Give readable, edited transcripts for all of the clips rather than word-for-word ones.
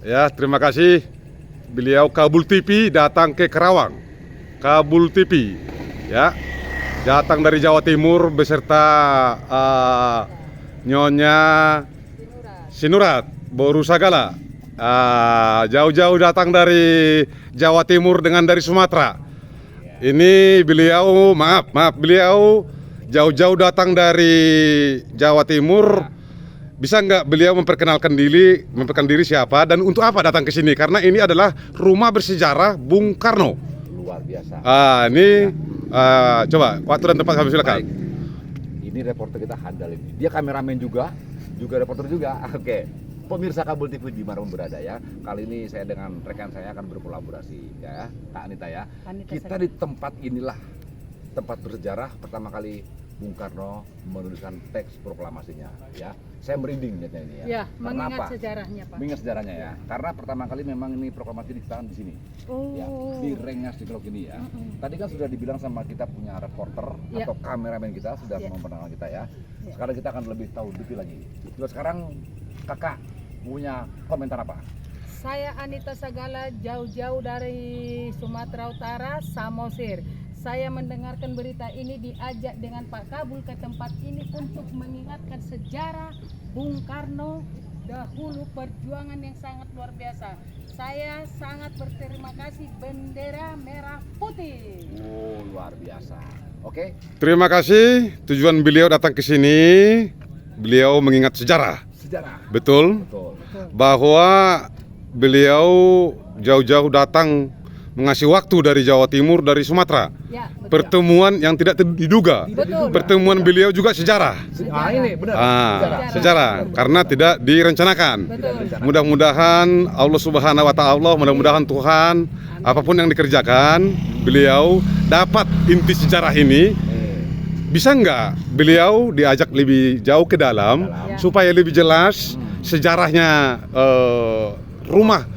Ya, terima kasih. Beliau Kabul TV datang ke Karawang. Kabul TV, ya, datang dari Jawa Timur beserta Nyonya Sinurat Boru Sagala. Jauh-jauh datang dari Jawa Timur dengan dari Sumatera. Ini beliau, maaf, beliau jauh-jauh datang dari Jawa Timur. Bisa nggak beliau memperkenalkan diri siapa dan untuk apa datang ke sini? Karena ini adalah rumah bersejarah Bung Karno. Luar biasa. Coba waktu dan tempat kami silakan. Baik. Ini reporter kita handal ini. Dia kameramen juga reporter juga. Oke. Pemirsa Kabul TV dimanapun berada ya. Kali ini saya dengan rekan saya akan berkolaborasi ya, Kak Anita ya. Kita di tempat inilah, tempat bersejarah pertama kali Bung Karno menuliskan teks proklamasinya ya. Saya merinding lihatnya ini ya. Ya, mengingat apa? sejarahnya, Pak. Mengingat sejarahnya ya. Karena pertama kali memang ini proklamasi diciptakan di sini. Ya, di Rengas di Teluk ini ya. Tadi kan sudah dibilang sama kita punya reporter atau kameramen kita sudah memperkenalkan kita ya. Sekarang kita akan lebih tahu detail lagi. Terus sekarang Kakak punya komentar apa? Saya Anita Sagala, jauh-jauh dari Sumatera Utara, Samosir. Saya mendengarkan berita ini, diajak dengan Pak Kabul ke tempat ini untuk mengingatkan sejarah Bung Karno dahulu, perjuangan yang sangat luar biasa. Saya sangat berterima kasih, bendera merah putih. Oh, luar biasa. Oke. Terima kasih. Tujuan beliau datang ke sini, beliau mengingat sejarah. Sejarah. Betul. Bahwa beliau jauh-jauh datang mengasih waktu dari Jawa Timur, dari Sumatera. Ya, betul. Pertemuan yang tidak diduga. Betul. Pertemuan beliau juga sejarah. Ini benar. Sejarah karena tidak direncanakan. Betul. Mudah-mudahan Allah Subhanahu wa Ta'ala, mudah-mudahan Tuhan apapun yang dikerjakan, beliau dapat inti sejarah ini. Bisa nggak beliau diajak lebih jauh ke dalam supaya lebih jelas sejarahnya rumah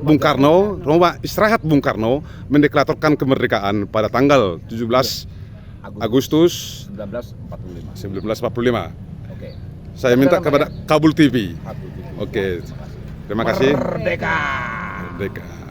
Bung Karno, rumah istirahat Bung Karno mendeklarasikan kemerdekaan pada tanggal 17 Agustus 1945. Oke. Saya minta kepada Kabul TV. Kabul TV. Oke. Terima kasih. Merdeka. Merdeka.